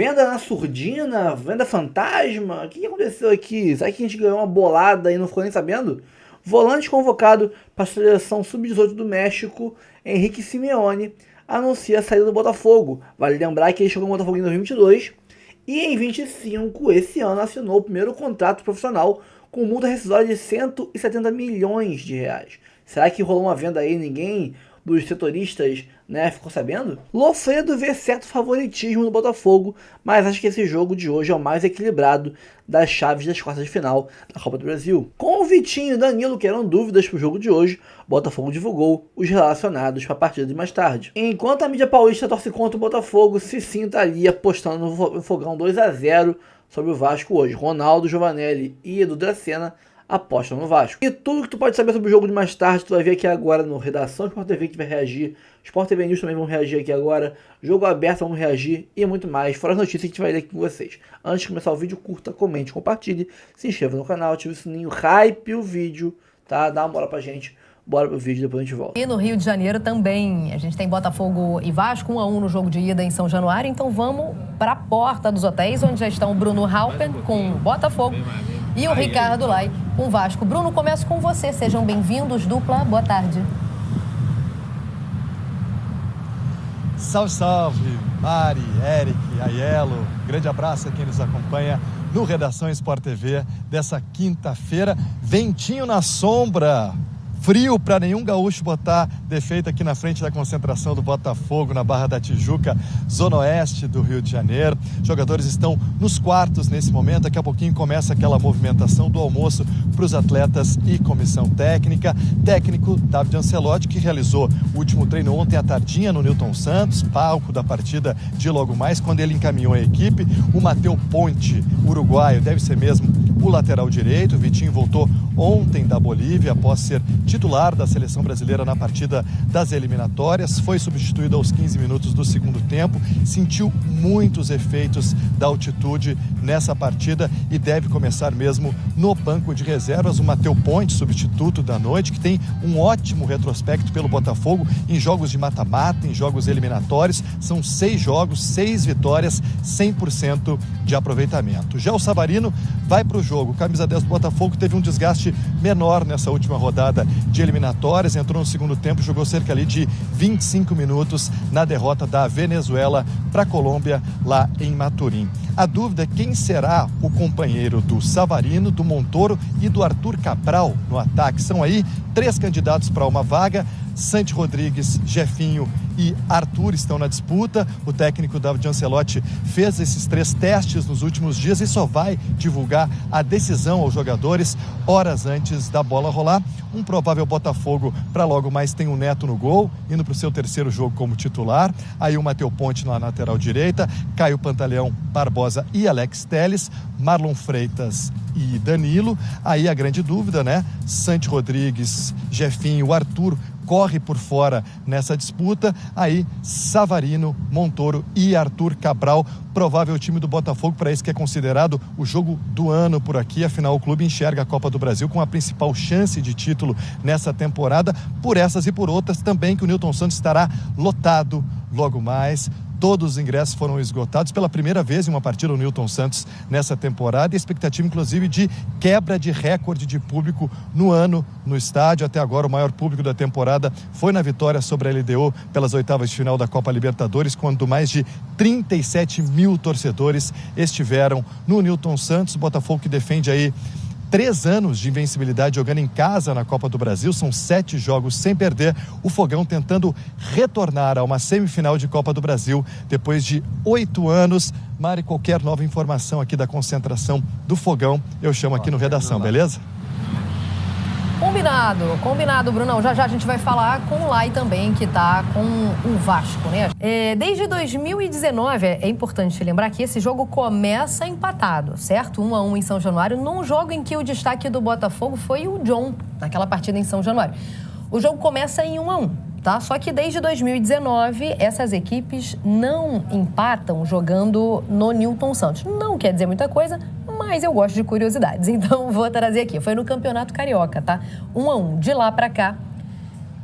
Venda na surdina? Venda fantasma? O que aconteceu aqui? Será que a gente ganhou uma bolada e não ficou nem sabendo? Volante convocado para a seleção sub-18 do México, Henrique Simeone, anuncia a saída do Botafogo. Vale lembrar que ele chegou no Botafogo em 2022 e em 2025, esse ano, assinou o primeiro contrato profissional com multa rescisória de 170 milhões de reais. Será que rolou uma venda aí e ninguém dos setoristas, né, ficou sabendo? Lofredo vê certo favoritismo no Botafogo, mas acho que esse jogo de hoje é o mais equilibrado das chaves das quartas de final da Copa do Brasil. Com o Vitinho e Danilo, que eram dúvidas para o jogo de hoje, o Botafogo divulgou os relacionados para a partida de mais tarde. Enquanto a mídia paulista torce contra o Botafogo, Cicinho tá ali apostando no Fogão 2-0 sobre o Vasco hoje. Ronaldo, Giovanelli e Edu Dracena apostam no Vasco. E tudo que tu pode saber sobre o jogo de mais tarde, tu vai ver aqui agora no Redação Sport TV, que vai reagir. Sport TV News também vão reagir aqui agora. Jogo aberto, vamos reagir e muito mais. Fora as notícias que a gente vai ler aqui com vocês. Antes de começar o vídeo, curta, comente, compartilhe, se inscreva no canal, ative o sininho, hype o vídeo, tá? Dá uma bola pra gente. Bora pro vídeo, depois a gente volta. E no Rio de Janeiro também, a gente tem Botafogo e Vasco, 1-1 no jogo de ida em São Januário. Então vamos para a porta dos hotéis, onde já estão o Bruno Halper com o Botafogo e o Ricardo Lai com o Vasco. Bruno, começo com você. Sejam bem-vindos, dupla. Boa tarde. Salve, salve, Mari, Eric, Aiello. Grande abraço a quem nos acompanha no Redação Sport TV dessa quinta-feira. Ventinho na sombra. Frio para nenhum gaúcho botar defeito aqui na frente da concentração do Botafogo, na Barra da Tijuca, zona oeste do Rio de Janeiro. Jogadores estão nos quartos nesse momento. Daqui a pouquinho começa aquela movimentação do almoço para os atletas e comissão técnica. Técnico David Ancelotti, que realizou o último treino ontem à tardinha no Newton Santos, palco da partida de logo mais, quando ele encaminhou a equipe. O Matheus Ponte, uruguaio, deve ser mesmo o lateral direito. O Vitinho voltou ontem da Bolívia após ser titular da seleção brasileira na partida das eliminatórias, foi substituído aos 15 minutos do segundo tempo, sentiu muitos efeitos da altitude nessa partida e deve começar mesmo no banco de reservas. O Matheus Ponte, substituto da noite, que tem um ótimo retrospecto pelo Botafogo em jogos de mata-mata, em jogos eliminatórios. São 6 jogos, 6 vitórias, 100% de aproveitamento. Já o Savarino vai para o jogo. Camisa 10 do Botafogo teve um desgaste menor nessa última rodada de eliminatórias, entrou no segundo tempo, jogou cerca ali de 25 minutos na derrota da Venezuela para a Colômbia lá em Maturim. A dúvida é quem será o companheiro do Savarino, do Montoro e do Arthur Cabral no ataque. São aí 3 candidatos para uma vaga. Santi Rodrigues, Jefinho e Arthur estão na disputa. O técnico David Ancelotti fez esses 3 testes nos últimos dias e só vai divulgar a decisão aos jogadores horas antes da bola rolar. Um provável Botafogo para logo mais tem o Neto no gol, indo para o seu 3º jogo como titular. Aí o Matheus Ponte na lateral direita, Caio Pantaleão, Barbosa e Alex Telles, Marlon Freitas e Danilo. Aí a grande dúvida, né? Santi Rodrigues, Jefinho, Arthur corre por fora nessa disputa. Aí Savarino, Montoro e Arthur Cabral, provável time do Botafogo para esse que é considerado o jogo do ano por aqui. Afinal, o clube enxerga a Copa do Brasil com a principal chance de título nessa temporada. Por essas e por outras também, que o Newton Santos estará lotado logo mais. Todos os ingressos foram esgotados pela primeira vez em uma partida do Newton Santos nessa temporada. E a expectativa, inclusive, de quebra de recorde de público no ano no estádio. Até agora, o maior público da temporada foi na vitória sobre a LDU pelas oitavas de final da Copa Libertadores, quando mais de 37 mil torcedores estiveram no Newton Santos. O Botafogo que defende aí 3 anos de invencibilidade jogando em casa na Copa do Brasil, são 7 jogos sem perder. O Fogão tentando retornar a uma semifinal de Copa do Brasil depois de 8 anos. Mari, qualquer nova informação aqui da concentração do Fogão, eu chamo aqui no Redação, beleza? Combinado, Brunão. Já a gente vai falar com o Lai também, que tá com o Vasco, né? Desde 2019, é importante lembrar que esse jogo começa empatado, certo? 1-1 em São Januário, num jogo em que o destaque do Botafogo foi o John, naquela partida em São Januário. O jogo começa em 1-1, tá? Só que desde 2019, essas equipes não empatam jogando no Newton Santos. Não quer dizer muita coisa, mas eu gosto de curiosidades, então vou trazer aqui. Foi no Campeonato Carioca, tá? 1-1. De lá pra cá,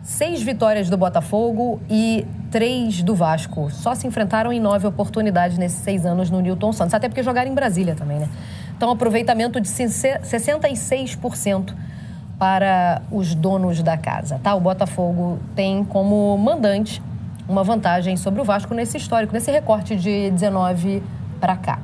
6 vitórias do Botafogo e 3 do Vasco. Só se enfrentaram em 9 oportunidades nesses 6 anos no Newton Santos. Até porque jogaram em Brasília também, né? Então, aproveitamento de 66% para os donos da casa, tá? O Botafogo tem como mandante uma vantagem sobre o Vasco nesse histórico, nesse recorte de 19 para cá.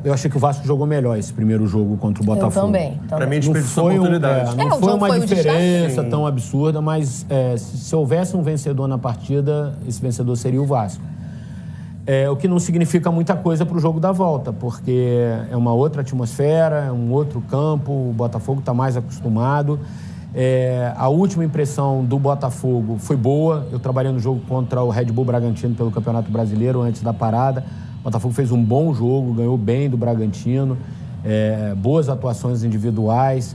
Eu achei que o Vasco jogou melhor esse primeiro jogo contra o Botafogo. Eu também. Para mim, desperdiçou oportunidade. Não foi uma diferença tão absurda, mas se houvesse um vencedor na partida, esse vencedor seria o Vasco. O que não significa muita coisa para o jogo da volta, porque é uma outra atmosfera, é um outro campo, o Botafogo está mais acostumado. A última impressão do Botafogo foi boa. Eu trabalhei no jogo contra o Red Bull Bragantino pelo Campeonato Brasileiro antes da parada. O Botafogo fez um bom jogo, ganhou bem do Bragantino, boas atuações individuais.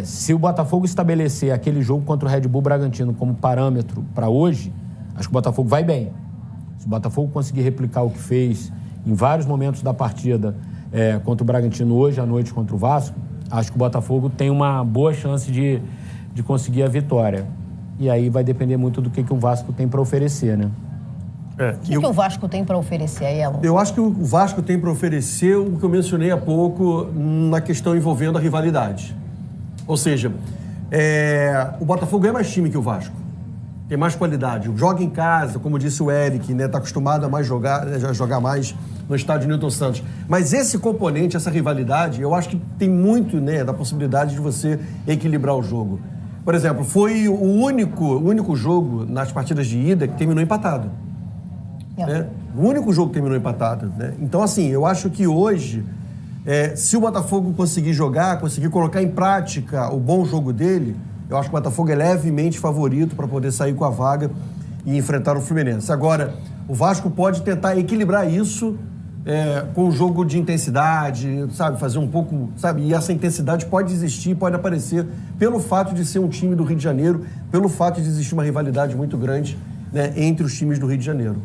Se o Botafogo estabelecer aquele jogo contra o Red Bull Bragantino como parâmetro para hoje, acho que o Botafogo vai bem. Se o Botafogo conseguir replicar o que fez em vários momentos da partida contra o Bragantino hoje à noite contra o Vasco, acho que o Botafogo tem uma boa chance de conseguir a vitória. E aí vai depender muito do que o Vasco tem para oferecer, né? O que o Vasco tem para oferecer aí, Elon? Eu acho que o Vasco tem para oferecer o que eu mencionei há pouco na questão envolvendo a rivalidade. Ou seja, o Botafogo é mais time que o Vasco. Tem mais qualidade. Joga em casa, como disse o Eric, né? Está acostumado a jogar mais no estádio Newton Santos. Mas esse componente, essa rivalidade, eu acho que tem muito, né, da possibilidade de você equilibrar o jogo. Por exemplo, foi o único jogo nas partidas de ida que terminou empatado. Né? O único jogo que terminou empatado. Né? Então, assim, eu acho que hoje, se o Botafogo conseguir jogar, conseguir colocar em prática o bom jogo dele, eu acho que o Botafogo é levemente favorito para poder sair com a vaga e enfrentar o Fluminense. Agora, o Vasco pode tentar equilibrar isso com um jogo de intensidade, sabe? Fazer um pouco, sabe? E essa intensidade pode existir, pode aparecer pelo fato de ser um time do Rio de Janeiro, pelo fato de existir uma rivalidade muito grande, né, entre os times do Rio de Janeiro.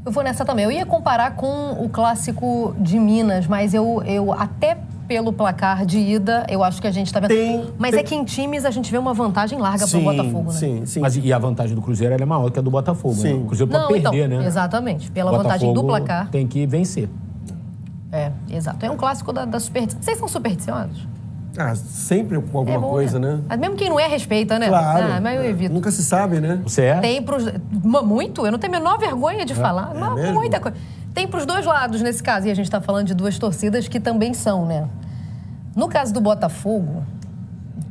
Eu vou nessa também. Eu ia comparar com o clássico de Minas, mas eu até pelo placar de ida, eu acho que a gente está vendo. Mas é que em times a gente vê uma vantagem larga para o Botafogo, né? Sim. Mas e a vantagem do Cruzeiro é maior que a do Botafogo. Né? O Cruzeiro pode perder, né? Exatamente. Pela vantagem do placar. Tem que vencer. Exato. É um clássico da superstição. Vocês são supersticiosos? Sempre com alguma coisa, né? Mas mesmo quem não respeita, né? Claro. Mas eu evito. Nunca se sabe, né? Você é? Tem pros... Muito. Eu não tenho a menor vergonha de falar. Muita coisa. Tem pros dois lados nesse caso. E a gente está falando de duas torcidas que também são, né? No caso do Botafogo,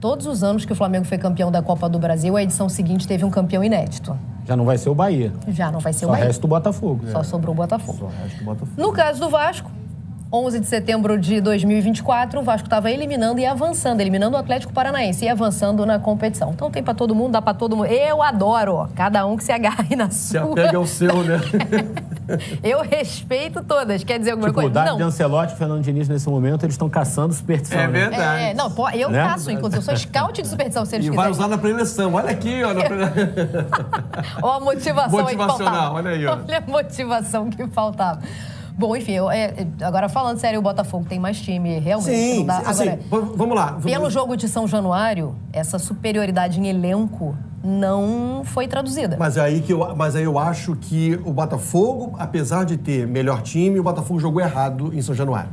todos os anos que o Flamengo foi campeão da Copa do Brasil, a edição seguinte teve um campeão inédito. Já não vai ser o Bahia. Já não vai ser o Bahia. Só resta o Botafogo. Só sobrou o Botafogo. Só resta o Botafogo. No caso do Vasco, 11 de setembro de 2024, o Vasco estava eliminando o Atlético Paranaense e avançando na competição. Então tem para todo mundo, dá para todo mundo. Eu adoro, cada um que se agarre na sua. Se apega ao seu, né? Eu respeito todas. Quer dizer alguma coisa? O Dário de Ancelotti e Fernando Diniz, nesse momento, eles estão caçando superstição. É verdade. Eu caço, inclusive. Eu sou scout de superstição, se eles quiserem. E vai usar na preleção. Olha aqui, ó. Ó a motivação aí que faltava. Olha aí, ó. Olha a motivação que faltava. Bom, enfim, agora falando sério, o Botafogo tem mais time, realmente. Sim, não dá. assim, agora, vamos lá. Pelo jogo de São Januário, essa superioridade em elenco não foi traduzida. Mas aí eu acho que o Botafogo, apesar de ter melhor time, o Botafogo jogou errado em São Januário.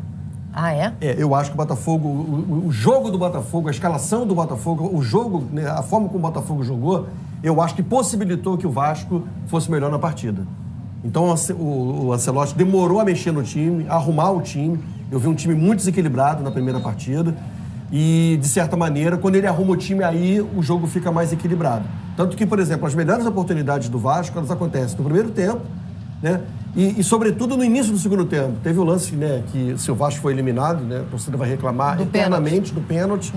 Ah, é? Eu acho que o Botafogo, o jogo do Botafogo, a escalação do Botafogo, o jogo, né, a forma como o Botafogo jogou, eu acho que possibilitou que o Vasco fosse melhor na partida. Então o Ancelotti demorou a mexer no time, a arrumar o time. Eu vi um time muito desequilibrado na primeira partida. E, de certa maneira, quando ele arruma o time, aí o jogo fica mais equilibrado. Tanto que, por exemplo, as melhores oportunidades do Vasco, elas acontecem no primeiro tempo, né? E sobretudo, no início do segundo tempo. Teve o lance, né, que se o Vasco foi eliminado, né, a torcida vai reclamar eternamente do pênalti.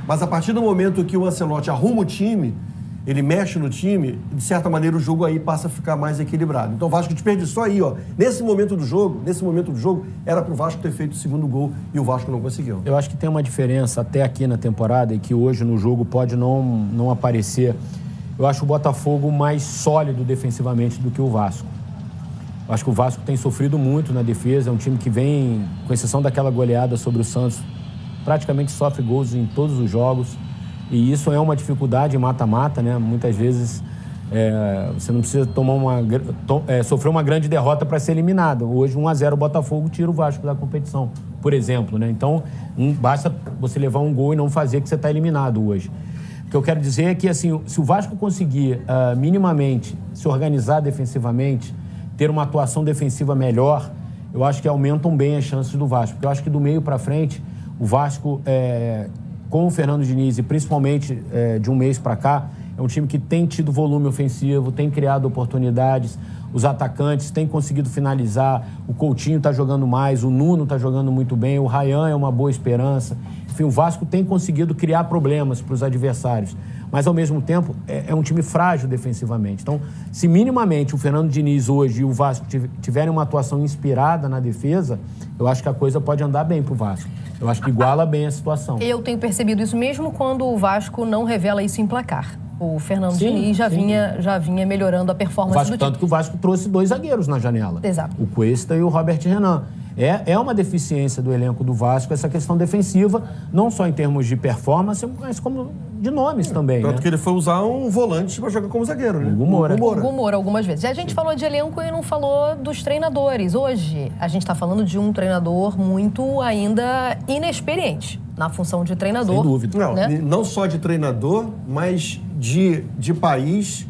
Mas a partir do momento que o Ancelotti arruma o time, ele mexe no time, de certa maneira o jogo aí passa a ficar mais equilibrado. Então o Vasco desperdiçou aí, ó. Nesse momento do jogo, era pro Vasco ter feito o segundo gol e o Vasco não conseguiu. Eu acho que tem uma diferença até aqui na temporada e que hoje no jogo pode não aparecer. Eu acho o Botafogo mais sólido defensivamente do que o Vasco. Eu acho que o Vasco tem sofrido muito na defesa, é um time que vem, com exceção daquela goleada sobre o Santos, praticamente sofre gols em todos os jogos. E isso é uma dificuldade em mata-mata, né? Muitas vezes Você não precisa sofrer uma grande derrota para ser eliminado. Hoje, 1-0 o Botafogo tira o Vasco da competição, por exemplo, né? Então, basta você levar um gol e não fazer que você está eliminado hoje. O que eu quero dizer é que, assim, se o Vasco conseguir minimamente se organizar defensivamente, ter uma atuação defensiva melhor, eu acho que aumentam bem as chances do Vasco. Porque eu acho que do meio para frente, o Vasco, com o Fernando Diniz e principalmente de um mês para cá, é um time que tem tido volume ofensivo, tem criado oportunidades, os atacantes têm conseguido finalizar, o Coutinho está jogando mais, o Nuno está jogando muito bem, o Ryan é uma boa esperança. Enfim, o Vasco tem conseguido criar problemas para os adversários, mas ao mesmo tempo é um time frágil defensivamente. Então, se minimamente o Fernando Diniz hoje e o Vasco tiverem uma atuação inspirada na defesa, eu acho que a coisa pode andar bem para o Vasco. Eu acho que iguala bem a situação. Eu tenho percebido isso mesmo quando o Vasco não revela isso em placar. O Fernando Diniz já vinha melhorando a performance do time. Tanto que o Vasco trouxe 2 zagueiros na janela. Exato. O Cuesta e o Robert Renan. É uma deficiência do elenco do Vasco essa questão defensiva, não só em termos de performance, mas como de nomes também. Tanto né? que ele foi usar um volante para jogar como zagueiro, né? Hugo Moura. Hugo Moura, algumas vezes. Já a gente falou de elenco e não falou dos treinadores. Hoje, a gente está falando de um treinador muito ainda inexperiente na função de treinador. Sem dúvida. Não, né? Não só de treinador, mas de país,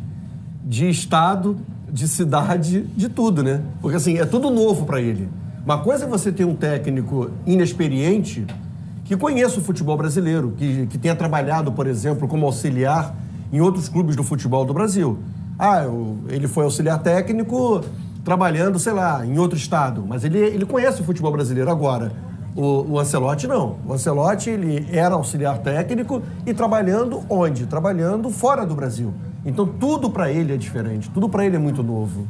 de estado, de cidade, de tudo, né? Porque, assim, é tudo novo para ele. Uma coisa é você ter um técnico inexperiente que conheça o futebol brasileiro, que tenha trabalhado, por exemplo, como auxiliar em outros clubes do futebol do Brasil. Ele foi auxiliar técnico trabalhando, sei lá, em outro estado, mas ele conhece o futebol brasileiro. Agora, o Ancelotti não. O Ancelotti, ele era auxiliar técnico e trabalhando onde? Trabalhando fora do Brasil. Então, tudo para ele é diferente, tudo para ele é muito novo.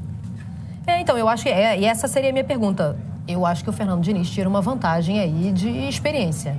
Então, eu acho que e essa seria a minha pergunta. Eu acho que o Fernando Diniz tira uma vantagem aí de experiência.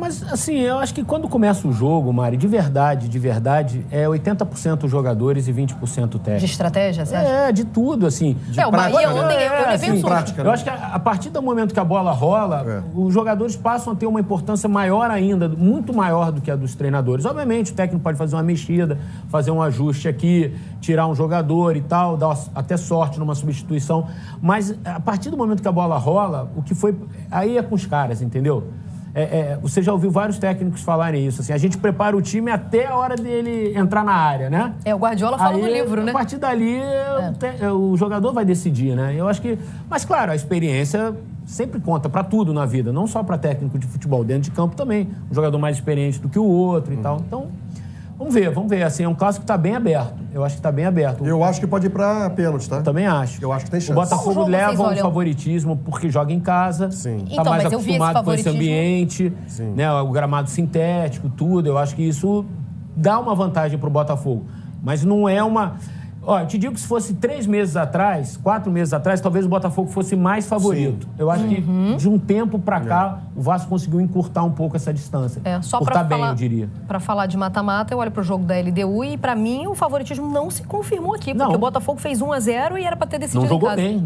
Mas assim, eu acho que quando começa o jogo, Mari, de verdade, é 80% jogadores e 20% técnico. De estratégia, você acha? De tudo, assim. O Bahia ontem, eu levei um susto. Prática, né? Eu acho que a partir do momento que a bola rola, os jogadores passam a ter uma importância maior ainda, muito maior do que a dos treinadores. Obviamente, o técnico pode fazer uma mexida, fazer um ajuste aqui, tirar um jogador e tal, dar até sorte numa substituição. Mas a partir do momento que a bola rola, o que foi... Aí é com os caras, entendeu? Você já ouviu vários técnicos falarem isso, assim, a gente prepara o time até a hora dele entrar na área, né? O Guardiola fala no livro, né? A partir dali, o jogador vai decidir, né? Eu acho que... Mas, claro, a experiência sempre conta para tudo na vida, não só para técnico de futebol, dentro de campo também. Um jogador mais experiente do que o outro e tal. Então, vamos ver. Assim, é um clássico que está bem aberto. Eu acho que está bem aberto. Eu acho que pode ir para pênalti, tá? Eu também acho. Eu acho que tem chance. O Botafogo leva um favoritismo porque joga em casa. Sim. Tá Então, mais mas eu vi esse acostumado com esse favoritismo. ambiente, né? O gramado sintético, tudo. Eu acho que isso dá uma vantagem pro Botafogo. Mas não é uma... Eu te digo que se fosse 3 meses atrás, 4 meses atrás, talvez o Botafogo fosse mais favorito. Sim. Eu acho que de um tempo pra cá, o Vasco conseguiu encurtar um pouco essa distância. Só encurtar bem, eu diria. Pra falar de mata-mata, eu olho pro jogo da LDU e, pra mim, o favoritismo não se confirmou aqui. Porque o Botafogo fez 1-0 e era pra ter decidido não jogou em casa. Bem,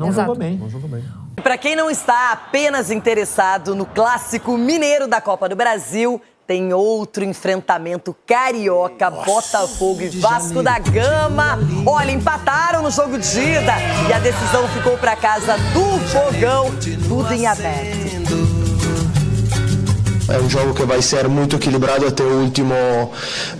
não jogou bem. Para quem não está apenas interessado no clássico mineiro da Copa do Brasil, tem outro enfrentamento carioca, Botafogo e Vasco da Gama. Olha, empataram no jogo de ida e a decisão ficou para casa do Fogão, tudo em aberto. É um jogo que vai ser muito equilibrado até o último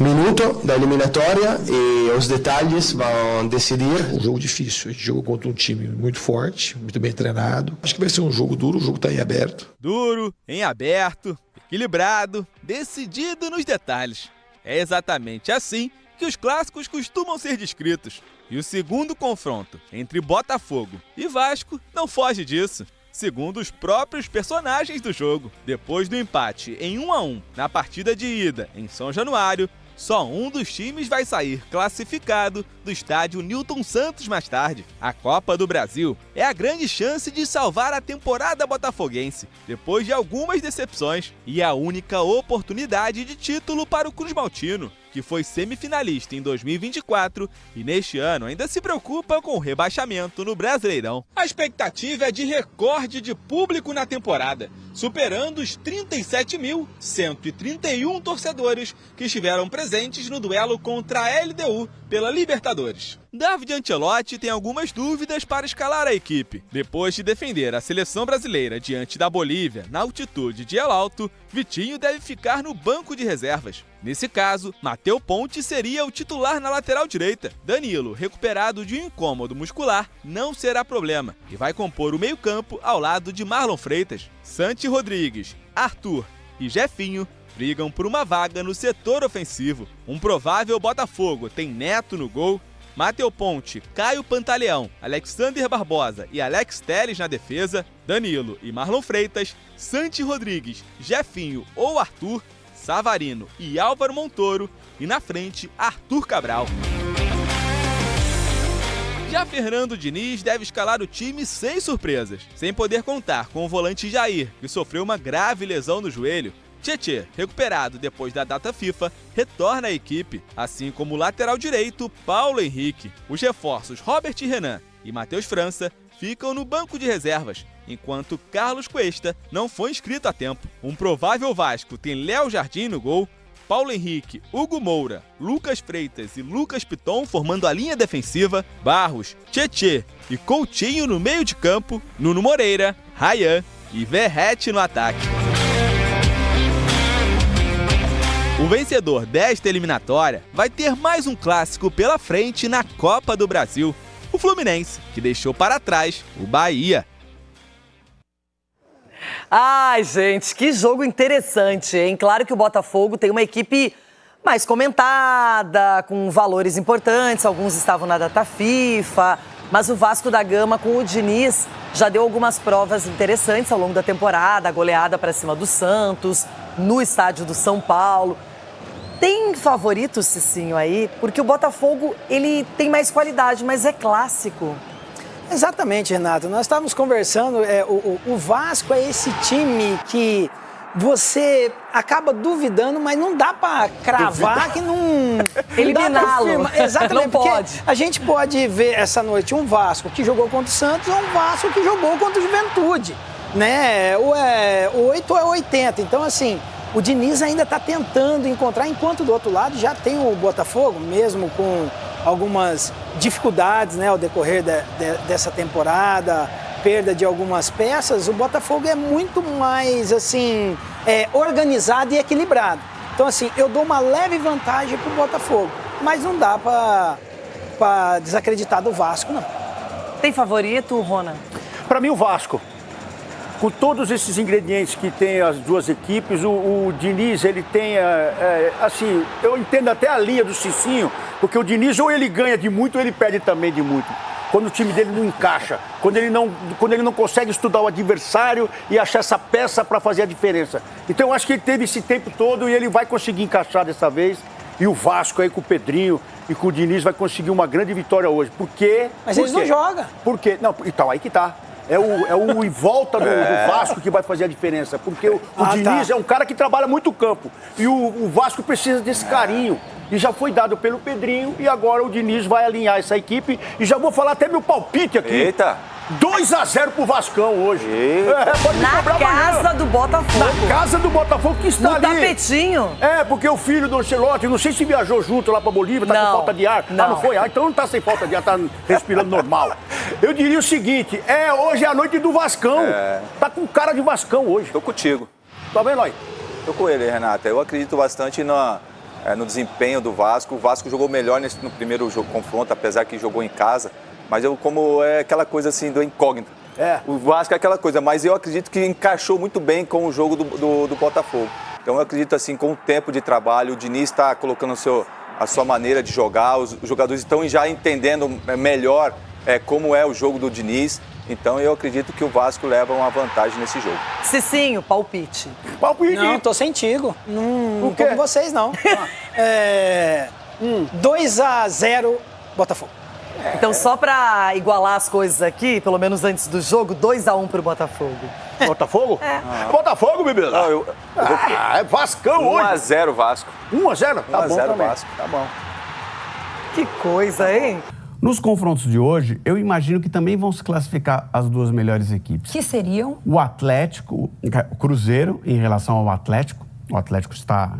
minuto da eliminatória e os detalhes vão decidir. Um jogo difícil, a gente jogou contra um time muito forte, muito bem treinado. Acho que vai ser um jogo duro, o jogo está em aberto. Duro, em aberto, equilibrado, decidido nos detalhes. É exatamente assim que os clássicos costumam ser descritos. E o segundo confronto entre Botafogo e Vasco não foge disso. Segundo os próprios personagens do jogo, depois do empate em 1-1 na partida de ida em São Januário, só um dos times vai sair classificado do estádio Newton Santos mais tarde. A Copa do Brasil é a grande chance de salvar a temporada botafoguense, depois de algumas decepções, e a única oportunidade de título para o Cruzmaltino, que foi semifinalista em 2024 e neste ano ainda se preocupa com o rebaixamento no Brasileirão. A expectativa é de recorde de público na temporada, superando os 37.131 torcedores que estiveram presentes no duelo contra a LDU pela Libertadores. David Ancelotti tem algumas dúvidas para escalar a equipe. Depois de defender a seleção brasileira diante da Bolívia na altitude de El Alto, Vitinho deve ficar no banco de reservas. Nesse caso, Matheus Ponte seria o titular na lateral direita. Danilo, recuperado de um incômodo muscular, não será problema e vai compor o meio-campo ao lado de Marlon Freitas. Santi Rodrigues, Arthur e Jefinho brigam por uma vaga no setor ofensivo. Um provável Botafogo tem Neto no gol, Matheus Ponte, Caio Pantaleão, Alexander Barbosa e Alex Telles na defesa, Danilo e Marlon Freitas, Santi Rodrigues, Jefinho ou Arthur, Savarino e Álvaro Montoro e na frente Arthur Cabral. Já Fernando Diniz deve escalar o time sem surpresas, sem poder contar com o volante Jair, que sofreu uma grave lesão no joelho. Tietê, recuperado depois da data FIFA, retorna à equipe, assim como o lateral direito Paulo Henrique. Os reforços Robert Renan e Matheus França ficam no banco de reservas, enquanto Carlos Cuesta não foi inscrito a tempo. Um provável Vasco tem Léo Jardim no gol, Paulo Henrique, Hugo Moura, Lucas Freitas e Lucas Piton formando a linha defensiva, Barros, Tietê e Coutinho no meio de campo, Nuno Moreira, Ryan e Verratti no ataque. O vencedor desta eliminatória vai ter mais um clássico pela frente na Copa do Brasil. O Fluminense, que deixou para trás o Bahia. Ai, gente, que jogo interessante, hein? Claro que o Botafogo tem uma equipe mais comentada, com valores importantes, alguns estavam na data FIFA, mas o Vasco da Gama com o Diniz já deu algumas provas interessantes ao longo da temporada, a goleada para cima do Santos, no estádio do São Paulo. Tem favorito, Cicinho, aí? Porque o Botafogo, ele tem mais qualidade, mas é clássico. Exatamente, Renato. Nós estávamos conversando, o Vasco é esse time que você acaba duvidando, mas não dá para cravar que não... Eliminá-lo. Exatamente, não pode. A gente pode ver essa noite um Vasco que jogou contra o Santos e um Vasco que jogou contra o Juventude, né? Ou é 8 ou é 80. Então, assim, o Diniz ainda está tentando encontrar, enquanto do outro lado já tem o Botafogo, mesmo com algumas dificuldades, né, ao decorrer dessa temporada, perda de algumas peças. O Botafogo é muito mais, assim, organizado e equilibrado. Então, assim, eu dou uma leve vantagem para o Botafogo, mas não dá para desacreditar do Vasco, não. Tem favorito, Rona? Para mim, o Vasco. Com todos esses ingredientes que tem as duas equipes, o Diniz, ele tem, assim, eu entendo até a linha do Cicinho, porque o Diniz ou ele ganha de muito ou ele perde também de muito. Quando o time dele não encaixa, quando ele não consegue estudar o adversário e achar essa peça para fazer a diferença. Então eu acho que ele teve esse tempo todo e ele vai conseguir encaixar dessa vez. E o Vasco aí com o Pedrinho e com o Diniz vai conseguir uma grande vitória hoje. Por quê? Mas eles não jogam. Por quê? Não, então aí que tá. É o em volta do Vasco que vai fazer a diferença. Porque o Diniz é um cara que trabalha muito o campo. E o Vasco precisa desse carinho. E já foi dado pelo Pedrinho. E agora o Diniz vai alinhar essa equipe. E já vou falar até meu palpite aqui. Eita! 2-0 pro Vascão hoje. Pode na casa do Botafogo. Na casa do Botafogo que está ali. No tapetinho. Porque o filho do Ancelotti, não sei se viajou junto lá pra Bolívia, tá com falta de ar. Não. Não foi? Então não tá sem falta de ar, tá respirando normal. Eu diria o seguinte, hoje é a noite do Vascão. Tá com cara de Vascão hoje. Tô contigo. Tá vendo aí? Tô com ele, Renata. Eu acredito bastante no desempenho do Vasco. O Vasco jogou melhor no primeiro confronto, apesar que jogou em casa. Mas como é aquela coisa assim do incógnito. O Vasco é aquela coisa, mas eu acredito que encaixou muito bem com o jogo do Botafogo. Então eu acredito assim, com o tempo de trabalho, o Diniz está colocando a sua maneira de jogar, os jogadores estão já entendendo melhor como é o jogo do Diniz. Então eu acredito que o Vasco leva uma vantagem nesse jogo. Cicinho, palpite. Palpite? Não, tô sem tigo. Não tô com vocês, não. 2-0 Botafogo. Então, só pra igualar as coisas aqui, pelo menos antes do jogo, 2-1 pro Botafogo. Botafogo? Botafogo, bebê. É Vascão hoje. 1-0 Vasco. 1-0? Tá bom também. Vasco. Tá bom. Que coisa, hein? Nos confrontos de hoje, eu imagino que também vão se classificar as duas melhores equipes. Que seriam? O Atlético, o Cruzeiro, em relação ao Atlético. O Atlético está...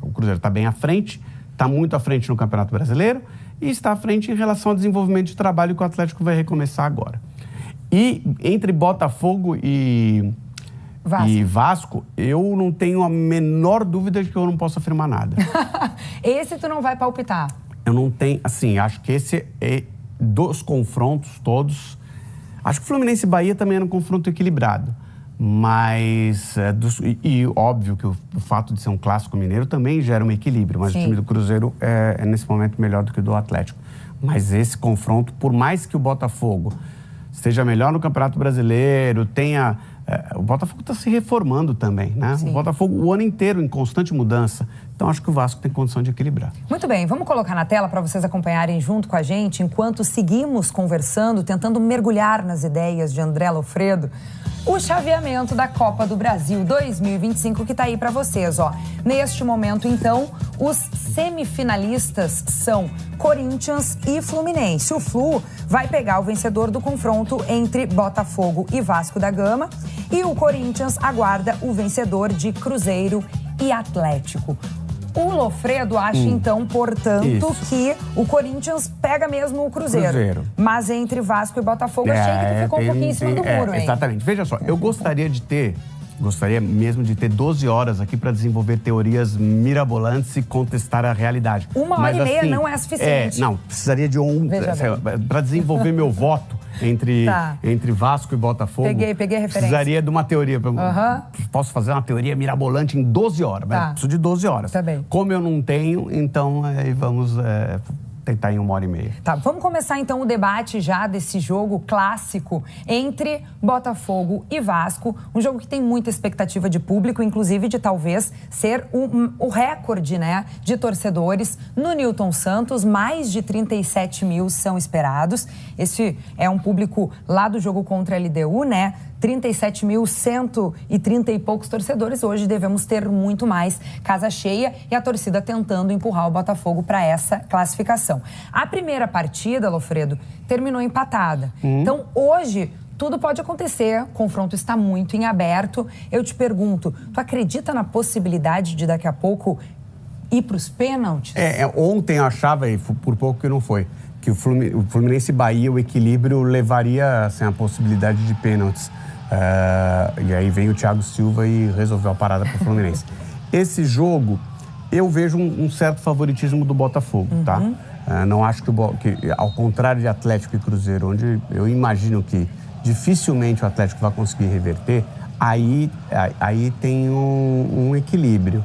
o Cruzeiro está bem à frente. está muito à frente no Campeonato Brasileiro e está à frente em relação ao desenvolvimento de trabalho que o Atlético vai recomeçar agora. E entre Botafogo e Vasco, eu não tenho a menor dúvida de que eu não posso afirmar nada. Esse tu não vai palpitar? Eu não tenho, assim, acho que esse é dos confrontos todos. Acho que Fluminense e Bahia também era um confronto equilibrado. Mas, óbvio que o fato de ser um clássico mineiro também gera um equilíbrio. Mas Sim. O time do Cruzeiro é nesse momento melhor do que o do Atlético. Mas esse confronto, por mais que o Botafogo esteja melhor no Campeonato Brasileiro, tenha... o Botafogo está se reformando também, né? Sim. O Botafogo o ano inteiro em constante mudança. Então, acho que o Vasco tem condição de equilibrar. Muito bem, vamos colocar na tela para vocês acompanharem junto com a gente, enquanto seguimos conversando, tentando mergulhar nas ideias de André Lofredo, o chaveamento da Copa do Brasil 2025 que está aí para vocês, ó. Neste momento, então, os semifinalistas são Corinthians e Fluminense. O Flu vai pegar o vencedor do confronto entre Botafogo e Vasco da Gama e o Corinthians aguarda o vencedor de Cruzeiro e Atlético. O Lofredo acha, então, portanto, que o Corinthians pega mesmo o Cruzeiro. Mas entre Vasco e Botafogo, achei que tu ficou um pouquinho em cima do muro, hein? Exatamente. Veja só, eu gostaria mesmo de ter 12 horas aqui para desenvolver teorias mirabolantes e contestar a realidade. 1h30 não é suficiente. Não, precisaria de para desenvolver meu voto entre Vasco e Botafogo. Peguei a referência. Precisaria de uma teoria. Posso fazer uma teoria mirabolante em 12 horas, mas preciso de 12 horas. Tá bem. Como eu não tenho, então vamos tentar em 1h30. Tá, vamos começar então o debate já desse jogo clássico entre Botafogo e Vasco. Um jogo que tem muita expectativa de público, inclusive de talvez ser o recorde, né, de torcedores no Newton Santos. Mais de 37 mil são esperados. Esse é um público lá do jogo contra a LDU, né? 37.130 e poucos torcedores. Hoje devemos ter muito mais, casa cheia e a torcida tentando empurrar o Botafogo para essa classificação. A primeira partida, Lofredo, terminou empatada. Então, hoje, tudo pode acontecer, o confronto está muito em aberto. Eu te pergunto, tu acredita na possibilidade de daqui a pouco ir para os pênaltis? Ontem eu achava, e por pouco que não foi, que o Fluminense e Bahia, o equilíbrio levaria assim, a possibilidade de pênaltis. E aí veio o Thiago Silva e resolveu a parada para o Fluminense. Esse jogo, eu vejo um certo favoritismo do Botafogo, tá? Não acho que, ao contrário de Atlético e Cruzeiro, onde eu imagino que dificilmente o Atlético vai conseguir reverter, aí tem um equilíbrio,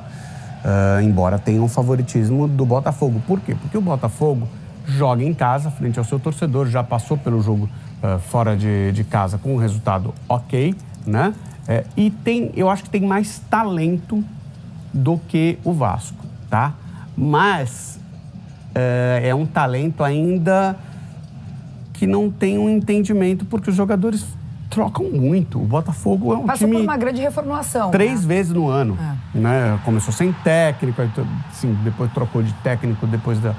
embora tenha um favoritismo do Botafogo. Por quê? Porque o Botafogo joga em casa, frente ao seu torcedor, já passou pelo jogo fora de casa com um resultado ok, né? Eu acho que tem mais talento do que o Vasco, tá? Mas é um talento ainda que não tem um entendimento, porque os jogadores trocam muito. O Botafogo é um Passou time... por uma grande reformulação. 3 vezes no ano, né? Começou sem técnico, assim, depois trocou de técnico depois da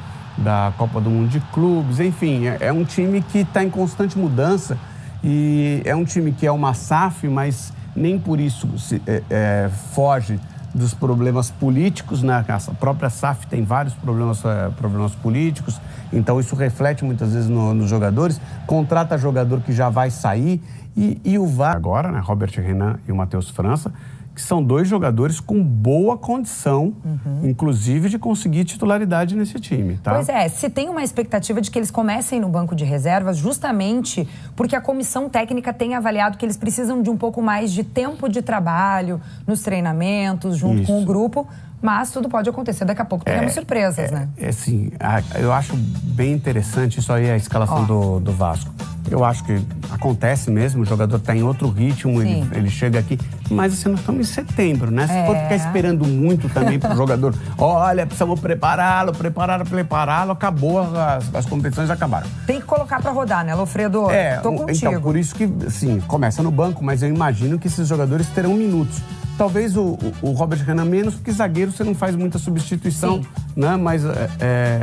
Copa do Mundo de Clubes, enfim, é um time que está em constante mudança e é um time que é uma SAF, mas nem por isso foge dos problemas políticos, né? A própria SAF tem vários problemas políticos, então isso reflete muitas vezes nos jogadores, contrata jogador que já vai sair e o VAR agora, né? Robert Renan e o Matheus França, que são 2 jogadores com boa condição, inclusive de conseguir titularidade nesse time, tá? Pois é, se tem uma expectativa de que eles comecem no banco de reservas, justamente porque a comissão técnica tem avaliado que eles precisam de um pouco mais de tempo de trabalho nos treinamentos, junto com o grupo, mas tudo pode acontecer. Daqui a pouco teremos surpresas, né? Assim, eu acho bem interessante isso aí, a escalação do Vasco. Eu acho que acontece mesmo, o jogador está em outro ritmo, ele chega aqui. Mas assim, nós estamos em setembro, né? Se for ficar esperando muito também para o jogador, olha, precisamos prepará-lo, acabou, as competições acabaram. Tem que colocar para rodar, né, Lofredo? Tô contigo. Então, por isso que, assim, começa no banco, mas eu imagino que esses jogadores terão minutos. Talvez o Robert Renan menos, porque zagueiro você não faz muita substituição, né? Mas o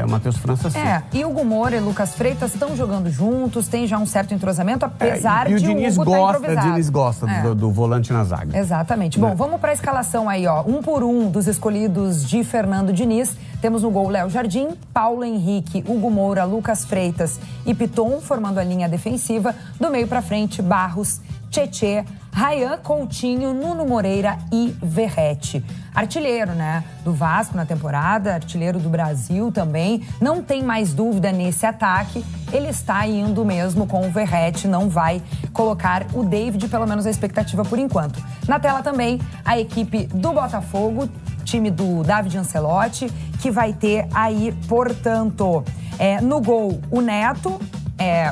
Matheus França sim. E o Hugo Moura e Lucas Freitas estão jogando juntos, tem já um certo entrosamento, apesar de o Diniz Hugo estar improvisado. O Diniz gosta do volante na zaga. Exatamente. Bom, vamos para a escalação aí, ó. Um por um dos escolhidos de Fernando Diniz. Temos no gol Léo Jardim, Paulo Henrique, Hugo Moura, Lucas Freitas e Piton, formando a linha defensiva. Do meio para frente, Barros, Tietê, Ryan, Coutinho, Nuno Moreira e Verratti. Artilheiro, né, do Vasco na temporada, artilheiro do Brasil também. Não tem mais dúvida nesse ataque. Ele está indo mesmo com o Verratti, não vai colocar o David, pelo menos a expectativa por enquanto. Na tela também a equipe do Botafogo, time do David Ancelotti, que vai ter aí, portanto, no gol o Neto,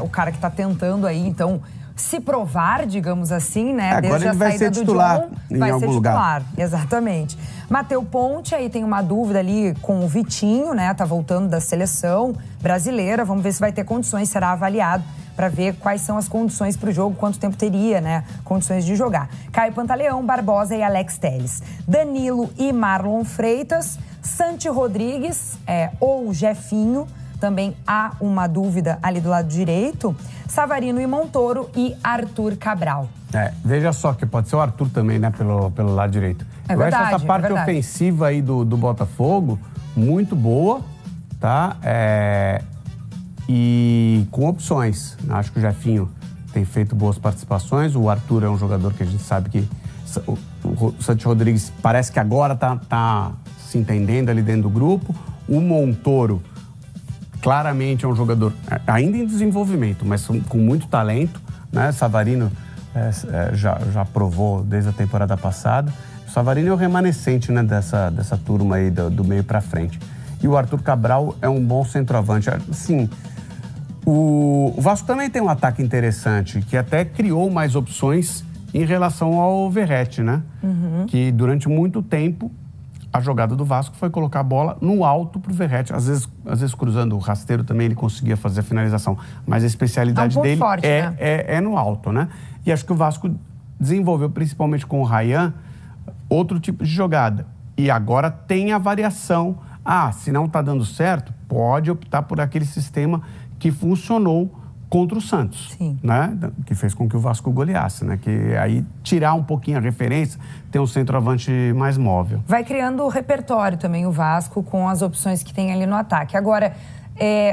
o cara que está tentando aí, então, se provar, digamos assim, né? Agora desde ele vai ser titular vai ser titular, exatamente. Matheus Ponte, aí tem uma dúvida ali com o Vitinho, né? Tá voltando da seleção brasileira. Vamos ver se vai ter condições, será avaliado para ver quais são as condições para o jogo, quanto tempo teria, né? Condições de jogar. Caio Pantaleão, Barbosa e Alex Telles. Danilo e Marlon Freitas. Santi Rodrigues, ou Jefinho. Também há uma dúvida ali do lado direito. Savarino e Montoro e Arthur Cabral. Veja só que pode ser o Arthur também, né? Pelo lado direito. Eu acho essa parte ofensiva aí do Botafogo muito boa, tá? E com opções. Acho que o Jefinho tem feito boas participações. O Arthur é um jogador que a gente sabe que... O Santi Rodrigues parece que agora tá se entendendo ali dentro do grupo. O Montoro... claramente é um jogador ainda em desenvolvimento, mas com muito talento, né? Savarino já provou desde a temporada passada. O Savarino é o remanescente, né, dessa turma aí do meio para frente. E o Arthur Cabral é um bom centroavante. Sim, o Vasco também tem um ataque interessante, que até criou mais opções em relação ao Verratti, né? Que durante muito tempo a jogada do Vasco foi colocar a bola no alto pro Verratti. Às vezes cruzando o rasteiro também ele conseguia fazer a finalização. Mas a especialidade dele forte, né? é no alto, né? E acho que o Vasco desenvolveu, principalmente com o Ryan, outro tipo de jogada. E agora tem a variação. Se não tá dando certo, pode optar por aquele sistema que funcionou contra o Santos, né? Que fez com que o Vasco goleasse, né? Que aí tirar um pouquinho a referência, ter um centroavante mais móvel. Vai criando o repertório também o Vasco com as opções que tem ali no ataque. Agora,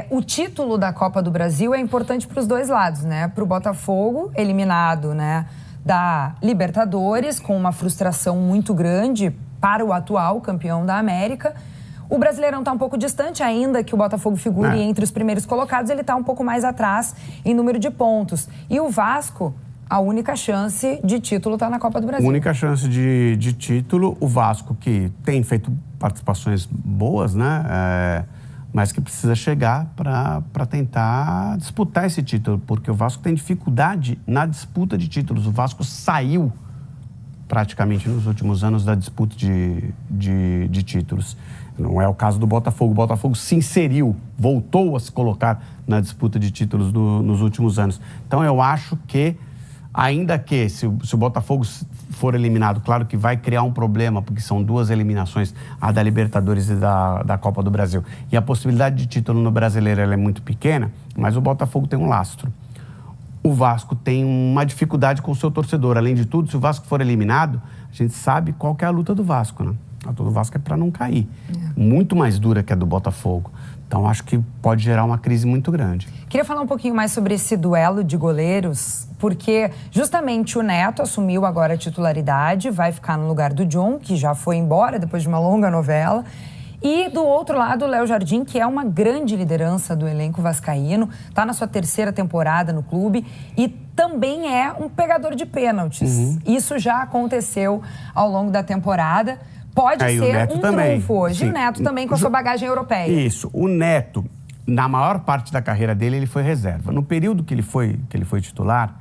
o título da Copa do Brasil é importante para os dois lados, né? Para o Botafogo, eliminado, né, da Libertadores, com uma frustração muito grande para o atual campeão da América. O Brasileirão está um pouco distante, ainda que o Botafogo figure entre os primeiros colocados, ele está um pouco mais atrás em número de pontos. E o Vasco, a única chance de título está na Copa do Brasil. Única chance de título, o Vasco, que tem feito participações boas, né? Mas que precisa chegar para tentar disputar esse título, porque o Vasco tem dificuldade na disputa de títulos. O Vasco saiu praticamente nos últimos anos da disputa de títulos. Não é o caso do Botafogo. O Botafogo se inseriu, voltou a se colocar na disputa de títulos nos últimos anos. Então, eu acho que, ainda que se o Botafogo for eliminado, claro que vai criar um problema, porque são duas eliminações, a da Libertadores e da Copa do Brasil. E a possibilidade de título no Brasileiro ela é muito pequena, mas o Botafogo tem um lastro. O Vasco tem uma dificuldade com o seu torcedor. Além de tudo, se o Vasco for eliminado, a gente sabe qual que é a luta do Vasco, né? A luta do Vasco é para não cair. Muito mais dura que a do Botafogo. Então, acho que pode gerar uma crise muito grande. Queria falar um pouquinho mais sobre esse duelo de goleiros, porque justamente o Neto assumiu agora a titularidade, vai ficar no lugar do John, que já foi embora depois de uma longa novela. E do outro lado, o Léo Jardim, que é uma grande liderança do elenco vascaíno, está na sua terceira temporada no clube e também é um pegador de pênaltis. Isso já aconteceu ao longo da temporada. Pode ser um trunfo hoje. E o Neto também com a sua bagagem europeia. Isso. O Neto, na maior parte da carreira dele, ele foi reserva. No período que ele foi titular,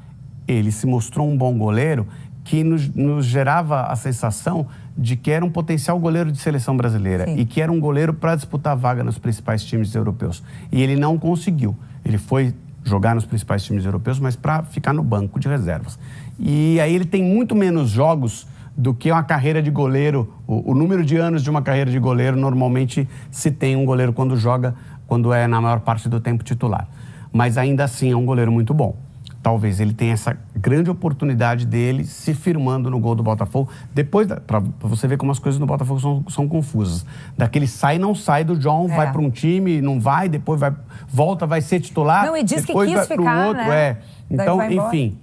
ele se mostrou um bom goleiro que nos gerava a sensação de que era um potencial goleiro de seleção brasileira e que era um goleiro para disputar vaga nos principais times europeus. E ele não conseguiu. Ele foi jogar nos principais times europeus, mas para ficar no banco de reservas. E aí ele tem muito menos jogos do que uma carreira de goleiro. O número de anos de uma carreira de goleiro, normalmente se tem um goleiro quando joga, quando é na maior parte do tempo titular. Mas ainda assim é um goleiro muito bom. Talvez ele tenha essa grande oportunidade dele se firmando no gol do Botafogo. Depois, para você ver como as coisas no Botafogo são confusas. Daquele sai e não sai do John, vai para um time, não vai, depois volta, vai ser titular. Não, e diz depois que quis vai ficar, pro outro, né? Então, enfim,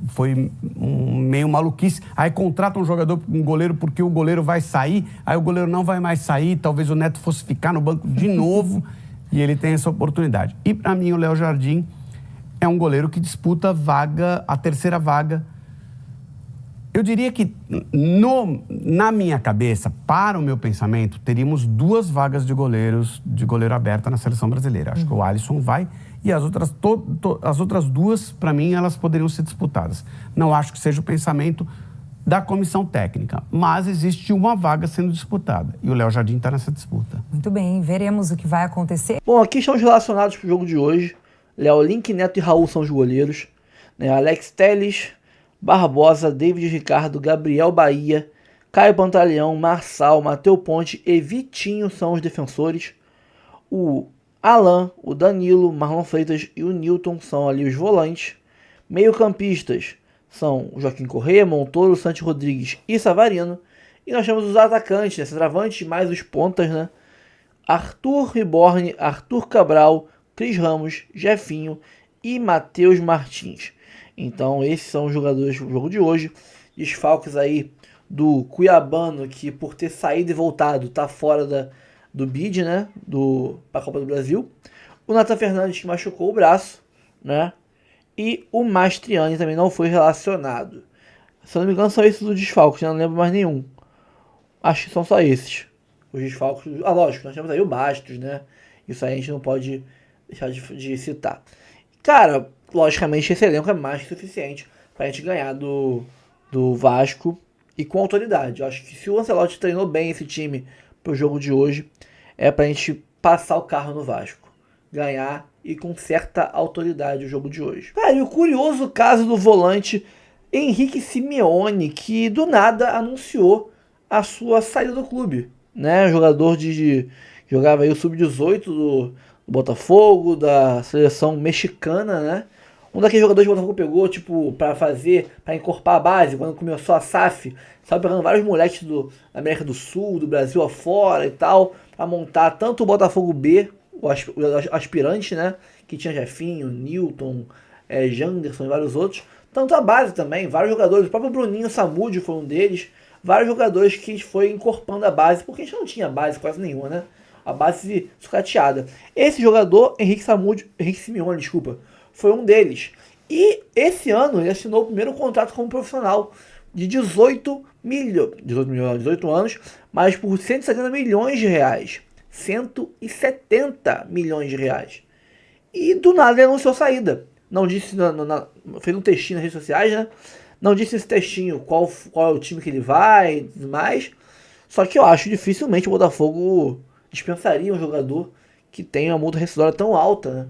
foi meio maluquice. Aí contrata um jogador, um goleiro, porque o goleiro vai sair, aí o goleiro não vai mais sair, talvez o Neto fosse ficar no banco de novo, e ele tem essa oportunidade. E para mim o Léo Jardim é um goleiro que disputa a terceira vaga. Eu diria que, na minha cabeça, para o meu pensamento, teríamos 2 vagas de goleiro aberta na seleção brasileira. Acho que o Alisson vai, e as outras 2, para mim, elas poderiam ser disputadas. Não acho que seja o pensamento da comissão técnica, mas existe uma vaga sendo disputada, e o Léo Jardim está nessa disputa. Muito bem, veremos o que vai acontecer. Bom, aqui estão os relacionados para o jogo de hoje. Léo Link, Neto e Raul são os goleiros. Alex Telles, Barbosa, David Ricardo, Gabriel Bahia, Caio Pantaleão, Marçal, Matheus Ponte e Vitinho são os defensores. O Alan, o Danilo, Marlon Freitas e o Newton são ali os volantes. Meio-campistas são o Joaquim Corrêa, Montoro, Santi Rodrigues e Savarino. E nós temos os atacantes, né? Centroavantes mais os pontas, né? Arthur Riborne, Arthur Cabral, Cris Ramos, Jefinho e Matheus Martins. Então esses são os jogadores do jogo de hoje. Desfalques aí do Cuiabano, que por ter saído e voltado está fora do bid, né? Para a Copa do Brasil. O Nathan Fernandes, que machucou o braço, né? E o Mastriani também não foi relacionado. Se eu não me engano, são esses os desfalques, né? Não lembro mais nenhum. Acho que são só esses. Os desfalques. Lógico, nós temos aí o Bastos, né? Isso aí a gente não pode deixar de citar. Cara, logicamente esse elenco é mais que suficiente pra gente ganhar do Vasco e com autoridade. Eu acho que se o Ancelotti treinou bem esse time pro jogo de hoje, é pra gente passar o carro no Vasco. Ganhar e com certa autoridade o jogo de hoje. Cara, e o curioso caso do volante Henrique Simeone, que do nada anunciou a sua saída do clube. Né? Jogador jogava aí o Sub-18 do Botafogo, da seleção mexicana, né? Um daqueles jogadores que o Botafogo pegou, tipo, pra encorpar a base, quando começou a SAF, sabe, pegando vários moleques da América do Sul, do Brasil afora e tal, pra montar tanto o Botafogo B, o aspirante, né? Que tinha Jefinho, Newton, Janderson e vários outros, tanto a base também, vários jogadores, o próprio Bruninho Samúdio foi um deles, vários jogadores que foi encorpando a base, porque a gente não tinha base quase nenhuma, né? A base sucateada. Esse jogador, Henrique Simeone, foi um deles. E esse ano ele assinou o primeiro contrato como profissional de 18 anos, mas por 170 milhões de reais. 170 milhões de reais. E do nada ele anunciou saída. Não disse, fez um textinho nas redes sociais, né? Não disse nesse textinho qual é o time que ele vai e tudo mais. Só que eu acho dificilmente o Botafogo dispensaria um jogador que tem uma multa rescisória tão alta, né?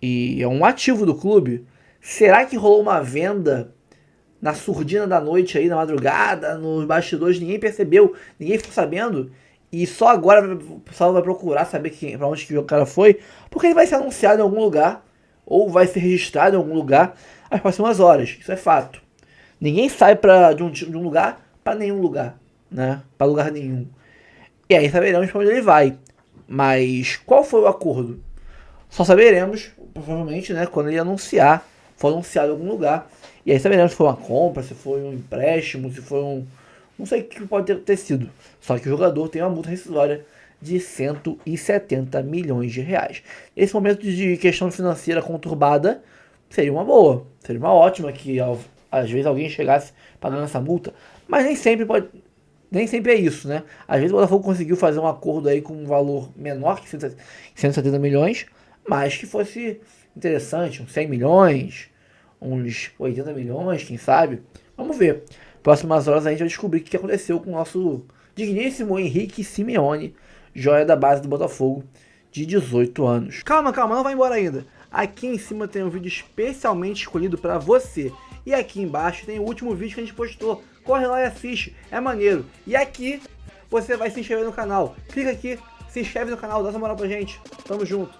E é um ativo do clube. Será que rolou uma venda na surdina da noite aí, na madrugada, nos bastidores, ninguém percebeu, ninguém ficou sabendo? E só agora o pessoal vai procurar saber pra onde que o cara foi, porque ele vai ser anunciado em algum lugar, ou vai ser registrado em algum lugar nas próximas horas. Isso é fato. Ninguém sai de um lugar para nenhum lugar, né? Para lugar nenhum. E aí saberemos para onde ele vai. Mas qual foi o acordo? Só saberemos, provavelmente, né, quando ele for anunciado em algum lugar. E aí saberemos se foi uma compra, se foi um empréstimo, se foi um... Não sei o que pode ter sido. Só que o jogador tem uma multa rescisória de 170 milhões de reais. Esse momento de questão financeira conturbada seria uma boa. Seria uma ótima que às vezes alguém chegasse pagando essa multa. Mas nem sempre é isso, né? Às vezes o Botafogo conseguiu fazer um acordo aí com um valor menor que 170 milhões, mas que fosse interessante, uns 100 milhões, uns 80 milhões, quem sabe. Vamos ver. Próximas horas a gente vai descobrir o que aconteceu com o nosso digníssimo Henrique Simeone, joia da base do Botafogo, de 18 anos. Calma, não vai embora ainda. Aqui em cima tem um vídeo especialmente escolhido para você. E aqui embaixo tem o último vídeo que a gente postou. Corre lá e assiste, é maneiro. E aqui você vai se inscrever no canal. Clica aqui, se inscreve no canal, dá essa moral pra gente. Tamo junto.